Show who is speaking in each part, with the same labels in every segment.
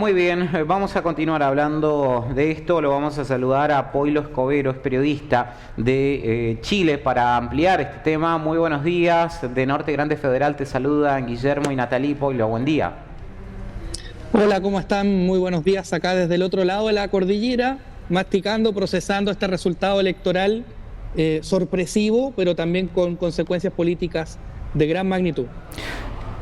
Speaker 1: muy bien. Vamos a continuar hablando de esto. Lo vamos a saludar a Poilo Escobedo, es periodista de Chile, para ampliar este tema. Muy buenos días. De Norte Grande Federal te saludan Guillermo y Natalí. Poilo, buen día.
Speaker 2: Hola, ¿cómo están? Muy buenos días acá desde el otro lado de la cordillera, masticando, procesando este resultado electoral sorpresivo, pero también con consecuencias políticas de gran magnitud.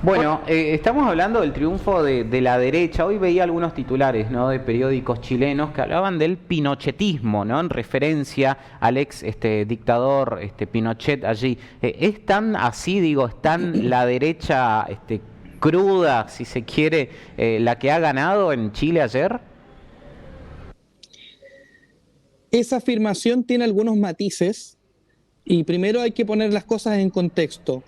Speaker 1: Bueno, estamos hablando del triunfo de la derecha. Hoy veía algunos titulares, ¿no?, de periódicos chilenos que hablaban del pinochetismo, ¿no?, en referencia al ex dictador Pinochet allí. ¿Es tan así, digo, es tan la derecha cruda, si se quiere, la que ha ganado en Chile ayer?
Speaker 2: Esa afirmación tiene algunos matices y primero hay que poner las cosas en contexto.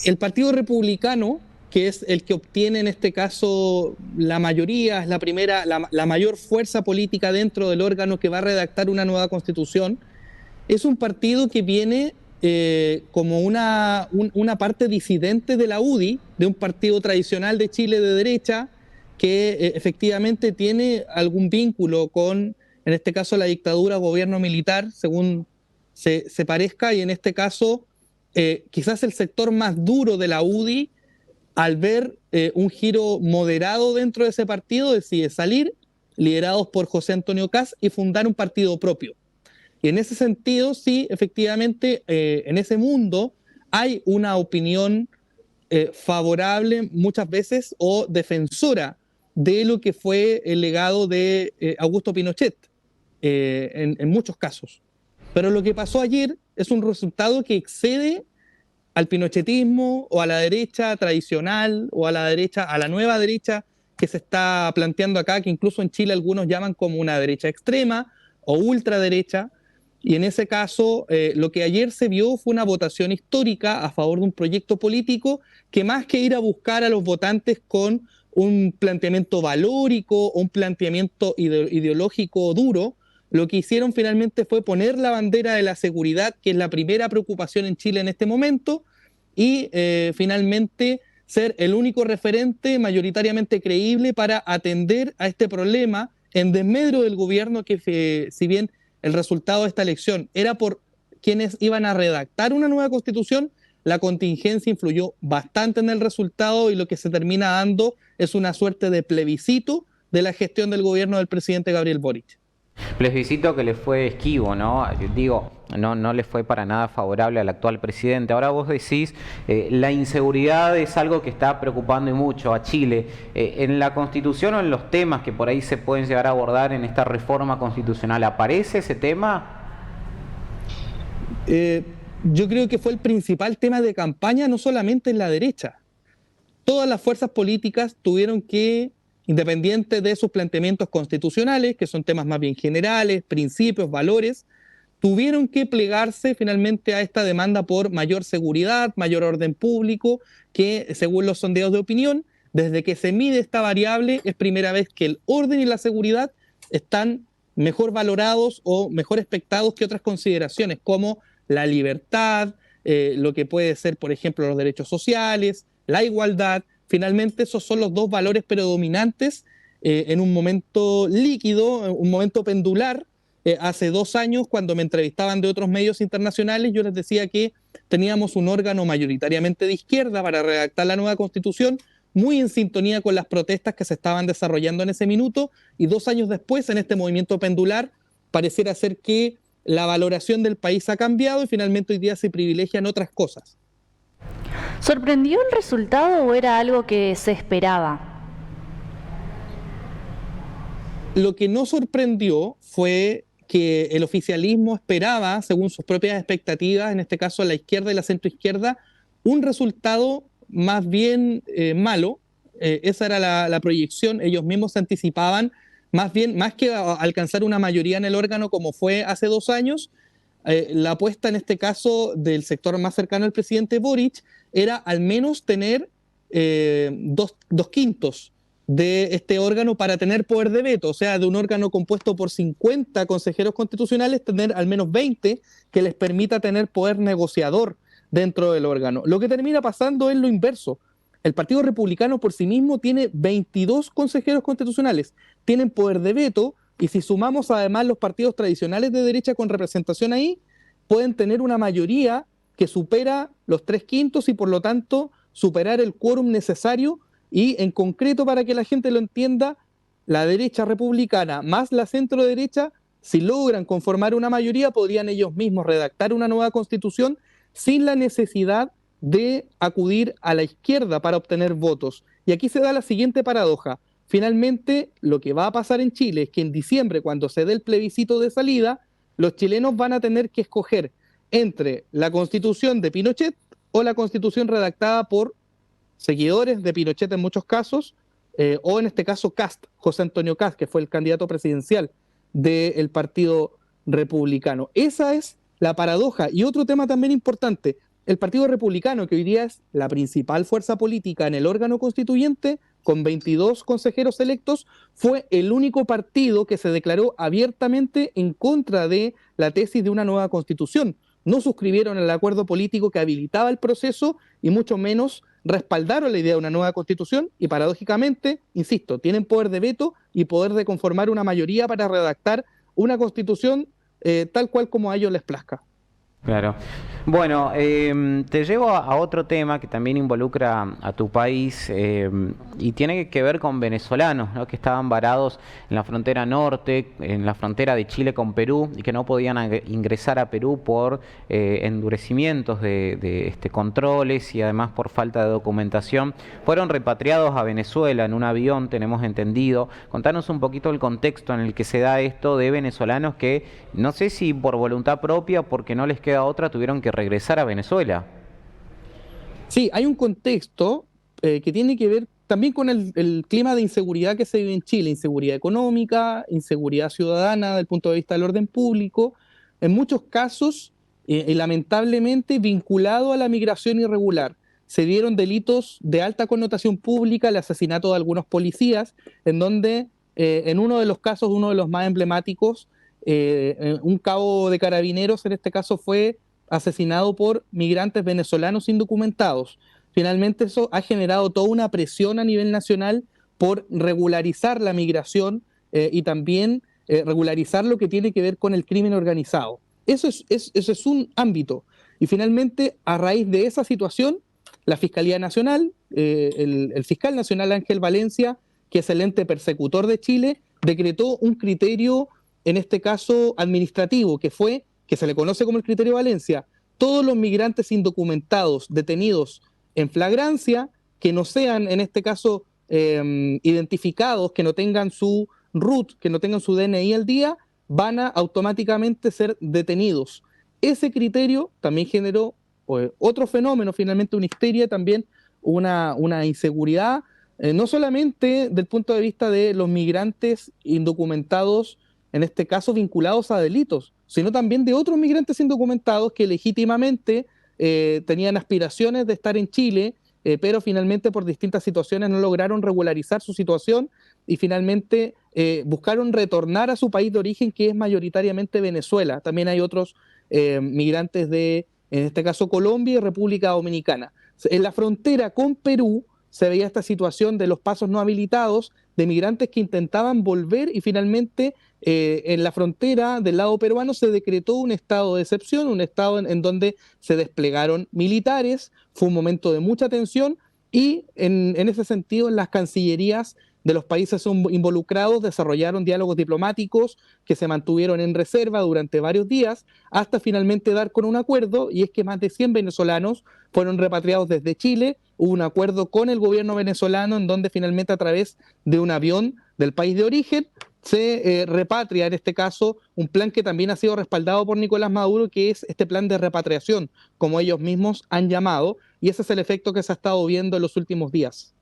Speaker 2: El Partido Republicano, que es el que obtiene en este caso la mayoría, es la primera, la mayor fuerza política dentro del órgano que va a redactar una nueva constitución, es un partido que viene como una parte disidente de la UDI, de un partido tradicional de Chile de derecha, que efectivamente tiene algún vínculo con, en este caso, la dictadura, gobierno militar, según se parezca, y en este caso quizás el sector más duro de la UDI, al ver un giro moderado dentro de ese partido, decide salir, liderados por José Antonio Kast, y fundar un partido propio. Y en ese sentido, sí, efectivamente, en ese mundo hay una opinión favorable muchas veces o defensora de lo que fue el legado de Augusto Pinochet, en muchos casos. Pero lo que pasó ayer es un resultado que excede al pinochetismo o a la derecha tradicional o a la derecha, a la nueva derecha que se está planteando acá, que incluso en Chile algunos llaman como una derecha extrema o ultraderecha. Y en ese caso, lo que ayer se vio fue una votación histórica a favor de un proyecto político que, más que ir a buscar a los votantes con un planteamiento valórico o un planteamiento ideológico duro, lo que hicieron finalmente fue poner la bandera de la seguridad, que es la primera preocupación en Chile en este momento, y finalmente ser el único referente mayoritariamente creíble para atender a este problema en desmedro del gobierno que, si bien el resultado de esta elección era por quienes iban a redactar una nueva constitución, la contingencia influyó bastante en el resultado, y lo que se termina dando es una suerte de plebiscito de la gestión del gobierno del presidente Gabriel Boric.
Speaker 1: Plebiscito que le fue esquivo, ¿no? Digo, no le fue para nada favorable al actual presidente. Ahora vos decís, la inseguridad es algo que está preocupando y mucho a Chile. ¿En la Constitución o en los temas que por ahí se pueden llegar a abordar en esta reforma constitucional, aparece ese tema?
Speaker 2: Yo creo que fue el principal tema de campaña, no solamente en la derecha. Todas las fuerzas políticas tuvieron que, independiente de sus planteamientos constitucionales, que son temas más bien generales, principios, valores, tuvieron que plegarse finalmente a esta demanda por mayor seguridad, mayor orden público, que según los sondeos de opinión, desde que se mide esta variable, es primera vez que el orden y la seguridad están mejor valorados o mejor expectados que otras consideraciones, como la libertad, lo que puede ser, por ejemplo, los derechos sociales, la igualdad. Finalmente, esos son los dos valores predominantes en un momento líquido, un momento pendular. Hace 2 años, cuando me entrevistaban de otros medios internacionales, yo les decía que teníamos un órgano mayoritariamente de izquierda para redactar la nueva constitución, muy en sintonía con las protestas que se estaban desarrollando en ese minuto, y 2 años después, en este movimiento pendular, pareciera ser que la valoración del país ha cambiado y finalmente hoy día se privilegian otras cosas.
Speaker 3: ¿Sorprendió el resultado o era algo que se esperaba?
Speaker 2: Lo que no sorprendió fue que el oficialismo esperaba, según sus propias expectativas, en este caso la izquierda y la centroizquierda, un resultado más bien malo. Esa era la proyección. Ellos mismos se anticipaban, más bien, más que alcanzar una mayoría en el órgano como fue hace 2 años, la apuesta en este caso del sector más cercano al presidente Boric era al menos tener 2/5 de este órgano para tener poder de veto, o sea, de un órgano compuesto por 50 consejeros constitucionales, tener al menos 20 que les permita tener poder negociador dentro del órgano. Lo que termina pasando es lo inverso. El Partido Republicano por sí mismo tiene 22 consejeros constitucionales, tienen poder de veto, y si sumamos además los partidos tradicionales de derecha con representación ahí, pueden tener una mayoría que supera los 3/5 y por lo tanto superar el quórum necesario. Y en concreto, para que la gente lo entienda, la derecha republicana más la centro derecha, si logran conformar una mayoría, podrían ellos mismos redactar una nueva constitución sin la necesidad de acudir a la izquierda para obtener votos. Y aquí se da la siguiente paradoja. Finalmente, lo que va a pasar en Chile es que en diciembre, cuando se dé el plebiscito de salida, los chilenos van a tener que escoger entre la constitución de Pinochet o la constitución redactada por seguidores de Pinochet en muchos casos, o en este caso Kast, José Antonio Kast, que fue el candidato presidencial del Partido Republicano. Esa es la paradoja. Y otro tema también importante, el Partido Republicano, que hoy día es la principal fuerza política en el órgano constituyente, con 22 consejeros electos, fue el único partido que se declaró abiertamente en contra de la tesis de una nueva constitución. No suscribieron el acuerdo político que habilitaba el proceso y mucho menos respaldaron la idea de una nueva constitución y paradójicamente, insisto, tienen poder de veto y poder de conformar una mayoría para redactar una constitución tal cual como a ellos les plazca.
Speaker 1: Claro. Bueno, te llevo a otro tema que también involucra a tu país y tiene que ver con venezolanos, ¿no? Que estaban varados en la frontera norte, en la frontera de Chile con Perú y que no podían ingresar a Perú por endurecimientos de controles y además por falta de documentación. Fueron repatriados a Venezuela en un avión, tenemos entendido. Contanos un poquito el contexto en el que se da esto de venezolanos que no sé si por voluntad propia, porque no les queda otra, tuvieron que regresar a Venezuela.
Speaker 2: Sí, hay un contexto que tiene que ver también con el clima de inseguridad que se vive en Chile, inseguridad económica, inseguridad ciudadana desde el punto de vista del orden público, en muchos casos, y lamentablemente, vinculado a la migración irregular. Se dieron delitos de alta connotación pública, el asesinato de algunos policías, en donde en uno de los casos, uno de los más emblemáticos, un cabo de carabineros, en este caso, fue asesinado por migrantes venezolanos indocumentados. Finalmente eso ha generado toda una presión a nivel nacional por regularizar la migración y también regularizar lo que tiene que ver con el crimen organizado. Eso es un ámbito. Y finalmente, a raíz de esa situación, la Fiscalía Nacional, el fiscal nacional Ángel Valencia, que es el ente persecutor de Chile, decretó un criterio, en este caso administrativo, que se le conoce como el criterio Valencia. Todos los migrantes indocumentados detenidos en flagrancia, que no sean, en este caso, identificados, que no tengan su RUT, que no tengan su DNI al día, van a automáticamente ser detenidos. Ese criterio también generó otro fenómeno, finalmente una histeria, también una inseguridad, no solamente del punto de vista de los migrantes indocumentados, en este caso vinculados a delitos, sino también de otros migrantes indocumentados que legítimamente tenían aspiraciones de estar en Chile, pero finalmente por distintas situaciones no lograron regularizar su situación y finalmente buscaron retornar a su país de origen, que es mayoritariamente Venezuela. También hay otros migrantes de, en este caso, Colombia y República Dominicana. En la frontera con Perú se veía esta situación de los pasos no habilitados, de migrantes que intentaban volver y finalmente en la frontera del lado peruano se decretó un estado de excepción, un estado en donde se desplegaron militares, fue un momento de mucha tensión y en ese sentido las cancillerías de los países involucrados desarrollaron diálogos diplomáticos que se mantuvieron en reserva durante varios días hasta finalmente dar con un acuerdo, y es que más de 100 venezolanos fueron repatriados desde Chile. Hubo un acuerdo con el gobierno venezolano en donde finalmente a través de un avión del país de origen se repatria, en este caso, un plan que también ha sido respaldado por Nicolás Maduro, que es este plan de repatriación, como ellos mismos han llamado, y ese es el efecto que se ha estado viendo en los últimos días.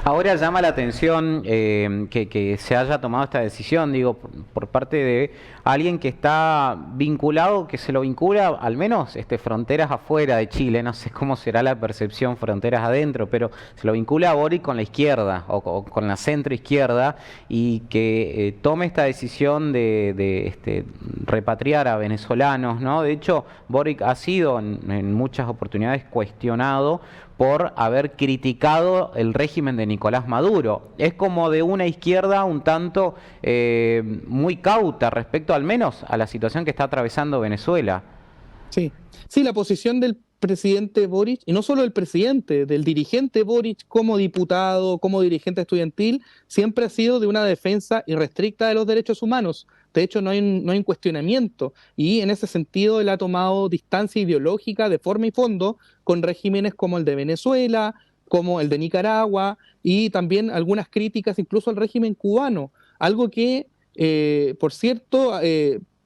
Speaker 1: Ahora llama la atención que se haya tomado esta decisión, digo, por parte de alguien que está vinculado, que se lo vincula al menos fronteras afuera de Chile, no sé cómo será la percepción fronteras adentro, pero se lo vincula a Boric con la izquierda o con la centroizquierda y que tome esta decisión de repatriar a venezolanos, ¿no? De hecho, Boric ha sido en muchas oportunidades cuestionado por haber criticado el régimen de Nicolás Maduro. Es como de una izquierda un tanto muy cauta respecto al menos a la situación que está atravesando Venezuela.
Speaker 2: Sí, sí, la posición del presidente Boric, y no solo del presidente, del dirigente Boric como diputado, como dirigente estudiantil, siempre ha sido de una defensa irrestricta de los derechos humanos. De hecho, no hay un cuestionamiento, y en ese sentido él ha tomado distancia ideológica de forma y fondo con regímenes como el de Venezuela, como el de Nicaragua, y también algunas críticas incluso al régimen cubano, algo que, por cierto,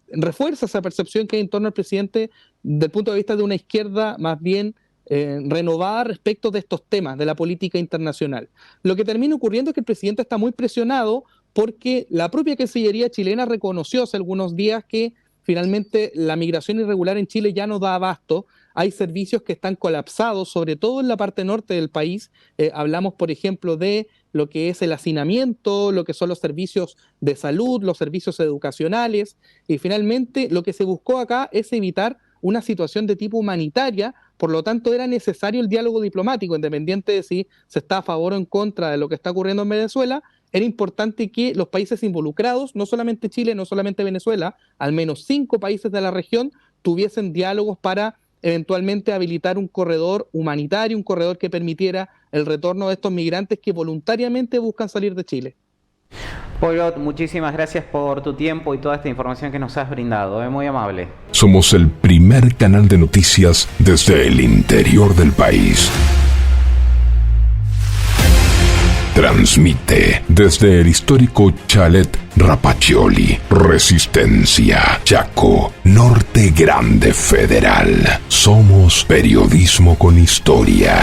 Speaker 2: refuerza esa percepción que hay en torno al presidente del punto de vista de una izquierda más bien renovada respecto de estos temas de la política internacional. Lo que termina ocurriendo es que el presidente está muy presionado porque la propia Cancillería chilena reconoció hace algunos días que finalmente la migración irregular en Chile ya no da abasto. Hay servicios que están colapsados, sobre todo en la parte norte del país. Hablamos, por ejemplo, de lo que es el hacinamiento, lo que son los servicios de salud, los servicios educacionales. Y finalmente lo que se buscó acá es evitar una situación de tipo humanitaria, por lo tanto era necesario el diálogo diplomático, independiente de si se está a favor o en contra de lo que está ocurriendo en Venezuela. Era importante que los países involucrados, no solamente Chile, no solamente Venezuela, al menos 5 países de la región, tuviesen diálogos para eventualmente habilitar un corredor humanitario, un corredor que permitiera el retorno de estos migrantes que voluntariamente buscan salir de Chile.
Speaker 1: Poirot, muchísimas gracias por tu tiempo y toda esta información que nos has brindado, muy amable.
Speaker 4: Somos el primer canal de noticias desde el interior del país. Transmite desde el histórico Chalet Rapaccioli, Resistencia, Chaco, Norte Grande Federal. Somos periodismo con historia.